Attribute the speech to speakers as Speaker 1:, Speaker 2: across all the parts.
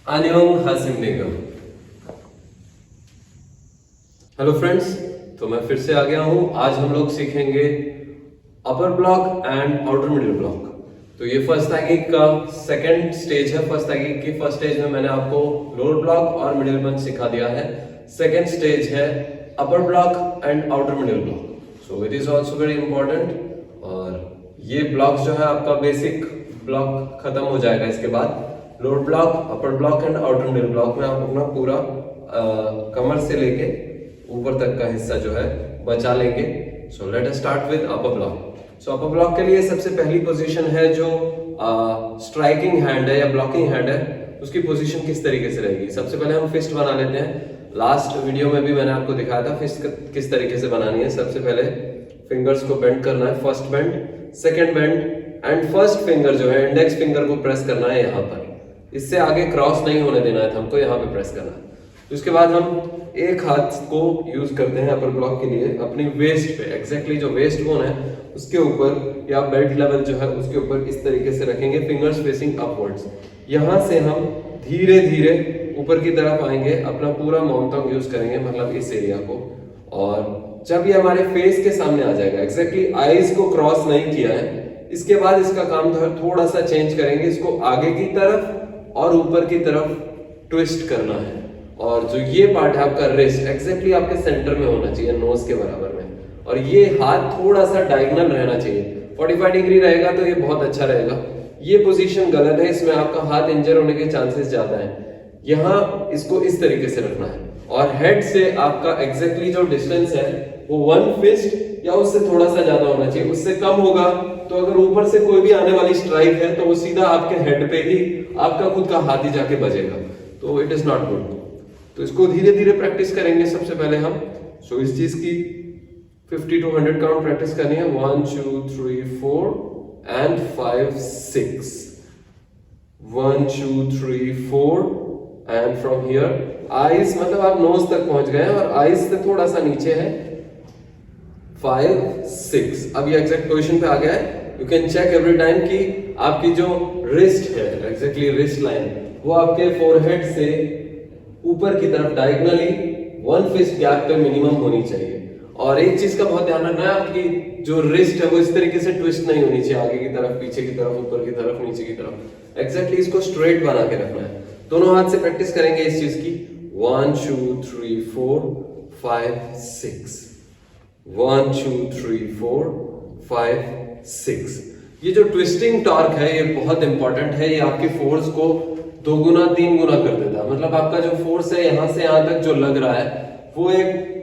Speaker 1: अन्योंग हासिम बेगम। Hello friends, तो मैं फिर से आ गया हूं। आज हम लोग सीखेंगे upper block and outer middle block. तो ये फर्स्ट तहकीक का सेकंड स्टेज है। फर्स्ट तहकीक की फर्स्ट स्टेज में मैंने आपको लोअर ब्लॉक और मिडिल बंच सिखा दिया है। सेकंड स्टेज है upper block and outer middle block. So it is also very important. और ये ब्लॉक जो है आपका बेसिक ब्लॉक खत्म हो जाएगा। इसके बाद lower block, upper block and outer middle block में आप अपना पूरा कमर से लेके ऊपर तक का हिस्सा जो है बचा लेंगे। So let us start with upper block. So upper block के लिए सबसे पहली पोजीशन है जो स्ट्राइकिंग हैंड है या ब्लॉकिंग हैंड है, उसकी पोजीशन किस तरीके से रहेगी। सबसे पहले हम फिस्ट बना लेते हैं। लास्ट वीडियो में भी मैंने आपको दिखाया था फिस्ट किस तरीके से बनानी है। सबसे पहले फिंगर्स को बेंड करना है, first bend, second bend and first finger जो है इंडेक्स फिंगर को प्रेस करना है यहाँ पर। इससे आगे क्रॉस नहीं होने देना है, हमको यहाँ पे प्रेस करना है। उसके बाद हम एक हाथ को यूज करते हैं अपर ब्लॉक के लिए अपनी वेस्ट पे, एग्जैक्टली जो वेस्ट बोन है उसके ऊपर या बेल्ट लेवल जो है उसके ऊपर इस तरीके से रखेंगे, फिंगर्स फेसिंग अपवर्ड्स। यहाँ से हम धीरे धीरे ऊपर की तरफ आएंगे, अपना पूरा माउंटोंग यूज करेंगे, मतलब इस एरिया को। और जब ये हमारे फेस के सामने आ जाएगा, एग्जैक्टली आईज को क्रॉस नहीं किया है, इसके बाद इसका काम थोड़ा सा चेंज करेंगे, इसको आगे की तरफ और ऊपर की तरफ ट्विस्ट करना है। और जो ये पार्ट है आपका रिस्ट, एग्जैक्टली आपके सेंटर में होना चाहिए, नोज के बराबर में। और ये हाथ थोड़ा सा डायगोनल रहना चाहिए। 45 डिग्री रहेगा तो ये बहुत अच्छा रहेगा। ये पोजीशन गलत है, इसमें आपका हाथ इंजर होने के चांसेस ज्यादा है। यहाँ इसको इस तरीके से रखना है और हेड से आपका एग्जैक्टली जो डिस्टेंस है वो 1 फिस्ट या उससे थोड़ा सा ज्यादा होना चाहिए। उससे कम होगा तो अगर ऊपर से कोई भी आने वाली स्ट्राइक है तो वो सीधा आपके हेड पे ही आपका खुद का हाथ ही जाके बजेगा, तो इट इज नॉट गुड। तो इसको धीरे धीरे प्रैक्टिस करेंगे सबसे पहले हम। सो इस चीज की 50 to 100 काउंट प्रैक्टिस करनी है। 1 2 3 4 and 5 6। 1 2 3 4 and from here eyes, मतलब आप नोज तक पहुंच गए और आईज से थोड़ा सा नीचे है 5 6। अब ये एग्जैक्ट पोजीशन पे आ गया है। You can check every time कि आपकी जो रिस्ट है, एग्जैक्टली रिस्ट लाइन, वो आपके फोरहेड से ऊपर की तरफ डायगोनली 1 फिस्ट गैप पे मिनिमम होनी चाहिए। और एक चीज का बहुत ध्यान रखना है, आपकी जो रिस्ट है वो इस तरीके से ट्विस्ट नहीं होनी चाहिए, आगे की तरफ, पीछे की तरफ, ऊपर की तरफ, नीचे की तरफ। एग्जैक्टली इसको स्ट्रेट बना के रखना है। दोनों हाथ से प्रैक्टिस करेंगे इस चीज की। 1 2 3 4 5 6। 1 2 3 4 5 6। ये जो ट्विस्टिंग टॉर्क है ये बहुत इंपॉर्टेंट है। ये आपकी फोर्स को 2 गुना 3 गुना कर देता है। मतलब आपका जो फोर्स है यहां से यहां तक जो लग रहा है वो एक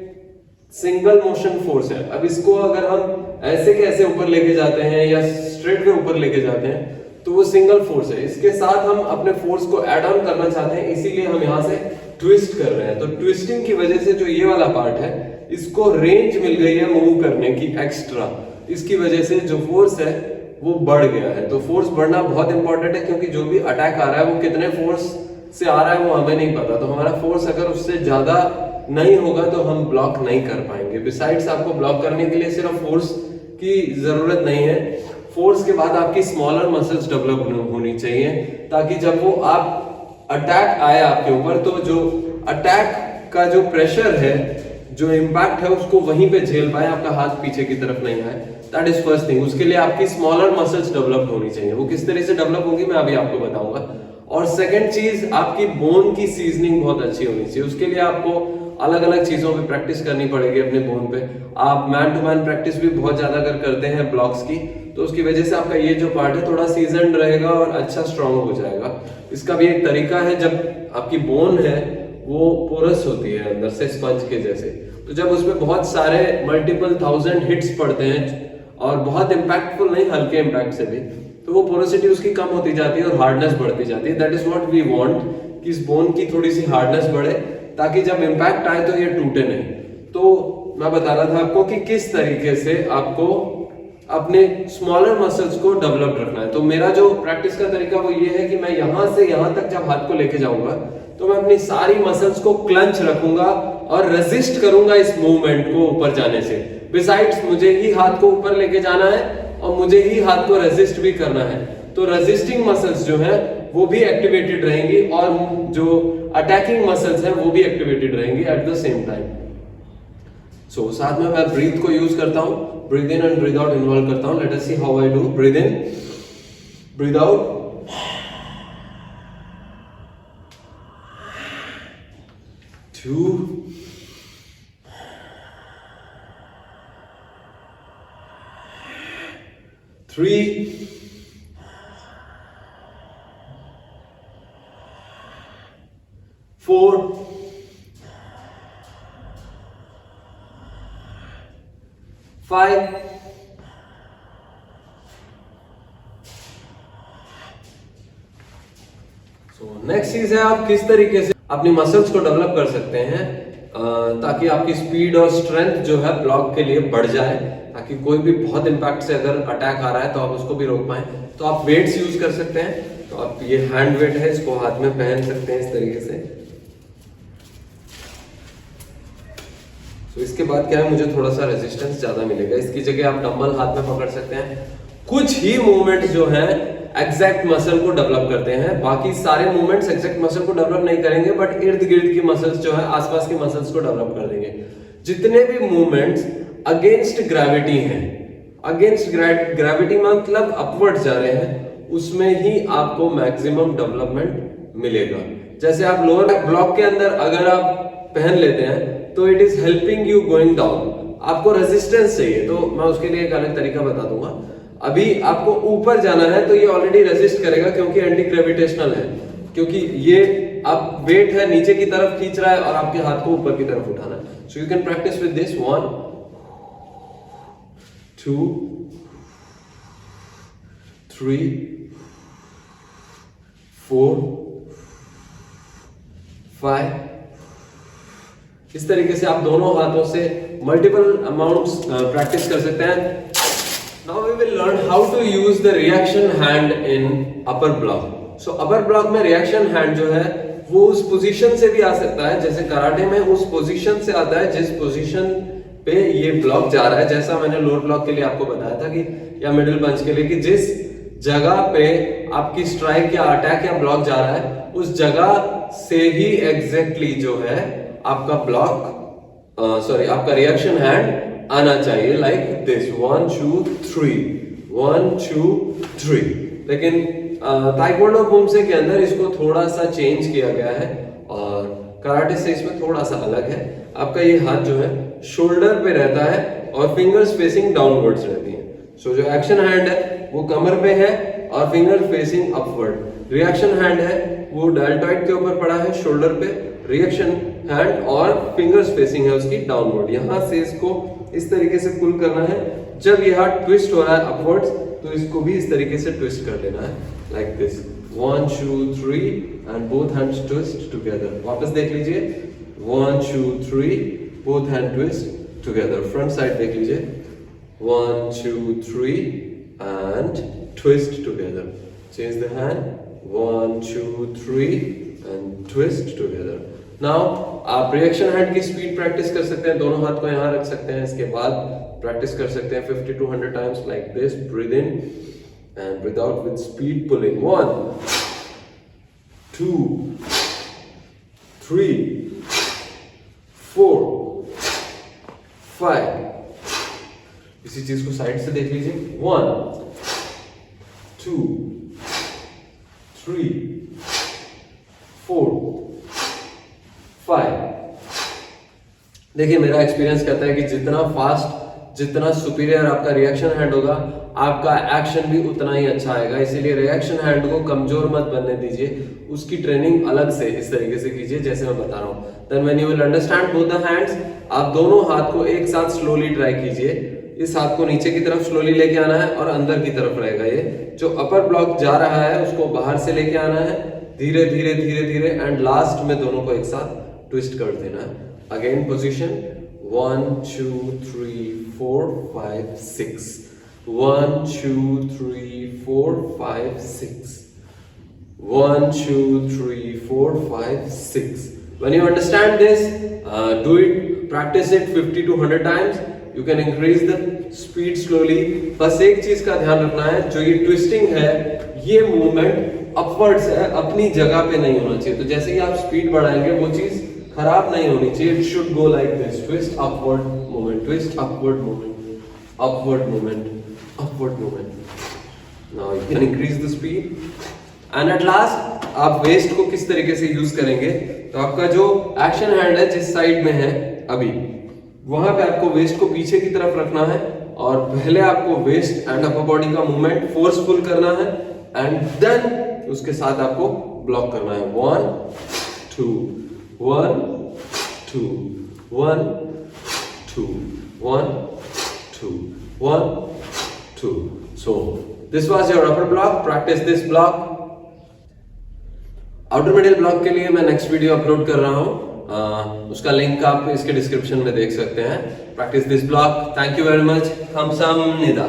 Speaker 1: सिंगल मोशन फोर्स है। अब इसको अगर हम ऐसे के ऐसे ऊपर लेके जाते हैं या स्ट्रेट वे ऊपर लेके जाते हैं तो वो सिंगल फोर्स है। इसके साथ हम अपने फोर्स को ऐड ऑन करना चाहते हैं, इसीलिए हम यहां से ट्विस्ट कर रहे हैं। तो ट्विस्टिंग की वजह से जो ये वाला पार्ट है इसको रेंज मिल गई है मूव करने की एक्स्ट्रा। इसकी वजह से जो फोर्स है वो बढ़ गया है। तो फोर्स बढ़ना बहुत इंपॉर्टेंट है, क्योंकि जो भी अटैक आ रहा है वो कितने फोर्स से आ रहा है वो हमें नहीं पता। तो हमारा फोर्स अगर उससे ज्यादा नहीं होगा तो हम ब्लॉक नहीं कर पाएंगे। बिसाइड्स आपको ब्लॉक करने के लिए सिर्फ फोर्स की जरूरत नहीं है, फोर्स के बाद आपकी स्मॉलर मसल्स डेवलप होनी चाहिए, ताकि जब वो आप अटैक आए आपके ऊपर तो जो अटैक का जो प्रेशर है, जो इम्पैक्ट है, उसको वहीं पे झेल पाए, आपका हाथ पीछे की तरफ नहीं आए। That is first thing. उसके लिए आपकी स्मॉलर मसल्स डेवलप होनी चाहिए। वो किस तरह से डेवलप होगी मैं अभी आपको बताऊंगा। और सेकंड चीज, आपकी बोन की सीजनिंग बहुत अच्छी होनी चाहिए। उसके लिए आपको अलग अलग चीजों पे प्रैक्टिस करनी पड़ेगी अपने बोन पे। आप मैन टू मैन प्रैक्टिस भी बहुत ज्यादा अगर करते हैं ब्लॉक्स की, तो उसकी वजह से आपका ये जो पार्ट है थोड़ा सीजनड रहेगा और अच्छा स्ट्रांग हो जाएगा। इसका भी एक तरीका है, जब आपकी बोन है वो पोरस होती है अंदर से स्पंज के जैसे, तो जब उसमें बहुत सारे मल्टीपल 1000 हिट्स पड़ते हैं और बहुत इंपैक्टफुल नहीं, हल्के इंपैक्ट से भी, तो वो पोरोसिटी उसकी कम होती जाती है और हार्डनेस बढ़ती जाती है। That is what we want, कि इस बोन की थोड़ी सी हार्डनेस बढ़े, ताकि जब इंपैक्ट आए तो ये टूटे नहीं। तो मैं बता रहा था आपको कि किस तरीके से आपको अपने स्मॉलर मसल्स को डेवलप रखना है। तो मेरा जो प्रैक्टिस का तरीका वो ये है कि मैं यहां से यहां तक जब हाथ को लेके जाऊंगा तो मैं अपनी सारी मसल्स को क्लंच रखूंगा और रेजिस्ट करूंगा इस मूवमेंट को ऊपर जाने से। बिसाइड्स मुझे ही हाथ को ऊपर लेके जाना है और मुझे ही हाथ को रेजिस्ट भी करना है। तो रेजिस्टिंग मसल्स जो है वो भी एक्टिवेटेड रहेंगी और जो अटैकिंग मसल्स हैं वो भी एक्टिवेटेड रहेंगी at the same time. So साथ में मैं ब्रीथ को यूज करता हूं, breathe in and breathe out involve करता हूं। Let us see how I do. Breathe in, breathe out, 2, 3, 4, 5, next चीज है आप किस तरीके से अपनी मसल्स को डेवलप कर सकते हैं ताकि आपकी स्पीड और स्ट्रेंथ जो है ब्लॉक के लिए बढ़ जाए, ताकि कोई भी बहुत इंपैक्ट से अगर अटैक आ रहा है तो आप उसको भी रोक पाए। तो आप वेट्स यूज कर सकते हैं। तो आप ये हैंड वेट है, इसको हाथ में पहन सकते हैं इस तरीके से। तो इसके बाद क्या है, मुझे थोड़ा सा रेजिस्टेंस ज्यादा मिलेगा। इसकी जगह आप डंबल हाथ में पकड़ सकते हैं। कुछ ही मूवमेंट्स जो है एग्जैक्ट मसल को डेवलप करते हैं, बाकी सारे मूवमेंट्स एग्जैक्ट मसल को डेवलप नहीं करेंगे, बट इर्द गिर्द की मसल्स जो है, आसपास के मसल्स को डेवलप कर देंगे। जितने भी मूवमेंट्स अगेंस्ट ग्रेविटी हैं, अगेंस्ट ग्रेविटी मतलब अपवर्ड जा रहे हैं, उसमें ही आपको मैक्सिमम डेवलपमेंट मिलेगा। जैसे आप लोअर ब्लॉक के अंदर अगर आप पहन लेते हैं तो it is helping you going down. आपको रेजिस्टेंस चाहिए तो मैं उसके लिए एक अलग तरीका बता दूंगा। अभी आपको ऊपर जाना है तो ये ऑलरेडी रेजिस्ट करेगा क्योंकि एंटी ग्रेविटेशनल है, क्योंकि ये आप वेट है नीचे की तरफ खींच रहा है और आपके हाथ को ऊपर की तरफ उठाना है। So you can practice with this. 1, 2, 3, 4, 5। इस तरीके से आप दोनों हाथों से मल्टीपल अमाउंट्स प्रैक्टिस कर सकते हैं। Now we will learn how to use the reaction hand in upper block. So upper block में reaction hand जो है वो उस पोजीशन से भी आ सकता है, जैसे कराटे में उस पोजीशन से आता है जिस पोजीशन पे ये ब्लॉक जा रहा है। जैसा मैंने लोअर ब्लॉक के लिए आपको बताया था कि या मिडिल पंच के लिए कि जिस जगह पे आपकी स्ट्राइक या अटैक या ब्लॉक जा रहा है उस जगह से ही एग्जैक्टली जो है आपका ब्लॉक आपका रिएक्शन हैंड आना चाहिए, लाइक दिस 1, 2, 3, 1, 2, 3। लेकिन ताइक्वांडो बुम्से के अंदर इसको थोड़ा सा चेंज किया गया है और कराटे से इसमें थोड़ा सा अलग है। आपका ये हाथ जो है शोल्डर पे रहता है और फिंगर्स फेसिंग डाउनवर्ड्स रहती हैं। सो जो एक्शन हैंड है वो कमर पे है और finger facing upward. Reaction hand है वो डेल्टॉइड के ऊपर पड़ा है शोल्डर पे, रिएक्शन हैंड और फिंगर्स फेसिंग है उसकी डाउनवर्ड। यहां से इसको इस तरीके से पुल करना है। जब ये हाथ ट्विस्ट हो रहा है अपवर्ड्स तो इसको भी इस तरीके से ट्विस्ट कर देना है, like this 1, 2, 3 and both hands twist together. वापस देख लीजिए 1, 2, 3 both hand twist together. Front side देख लीजिए 1, 2, 3 and twist together. Change the hand 1, 2, 3 and twist together. Now आप रिएक्शन हैंड की स्पीड प्रैक्टिस कर सकते हैं, दोनों हाथ को यहां रख सकते हैं। इसके बाद प्रैक्टिस कर सकते हैं 50 to 100 times like this. Breathe in and breathe out with speed pulling. 1, 2, 3, 4, 5। इसी चीज को साइड से देख लीजिए 1, 2, 3, 4, 5। देखिए मेरा एक्सपीरियंस कहता है कि जितना फास्ट, जितना सुपीरियर आपका रिएक्शन हैंड होगा, आपका एक्शन भी उतना ही अच्छा आएगा। इसीलिए रिएक्शन हैंड को कमजोर मत बनने दीजिए, उसकी ट्रेनिंग अलग से इस तरीके से कीजिए जैसे मैं बता रहा हूं। Then when you will understand both the hands, आप दोनों हाथ को एक साथ स्लोली ट्राई कीजिए। इस हाथ को नीचे की तरफ स्लोली लेके आना है और अंदर की तरफ रहेगा। ये जो अपर ब्लॉक जा रहा है उसको बाहर से लेके आना है, धीरे धीरे धीरे धीरे, एंड लास्ट में दोनों को एक साथ ट्विस्ट कर देना है। Again position 1, 2, 3, 4, 5, 6। 1, 2, 3, 4, 5, 6। 1, 2, 3, 4, 5, 6. When you understand this, do it, practice it 50 to 100 times. You can increase the speed slowly. बस एक चीज का ध्यान रखना है, जो ये ट्विस्टिंग है, ये मूवमेंट अपवर्ड्स है, अपनी जगह पे नहीं होना चाहिए। तो जैसे ही आप स्पीड बढ़ाएंगे वो चीज खराब नहीं होनी चाहिए। It should go like this, twist upward movement, twist upward movement, upward movement, upward movement. Now you can increase the speed and at last आप वेस्ट को किस तरीके से यूज करेंगे। तो आपका जो एक्शन हैंड है जिस साइड में है अभी, वहां पे आपको वेस्ट को पीछे की तरफ रखना है और पहले आपको वेस्ट एंड अपर बॉडी का मूवमेंट फोर्सफुल करना है एंड देन उसके साथ आपको ब्लॉक करना है। 1 2 1 2 1 2 1 2 1 2। So this was your upper block. Practice this block. Outer middle block के लिए मैं नेक्स्ट वीडियो अपलोड कर रहा हूँ, उसका लिंक आप इसके डिस्क्रिप्शन में देख सकते हैं। Practice this block. Thank you very much. खमसामनिदा।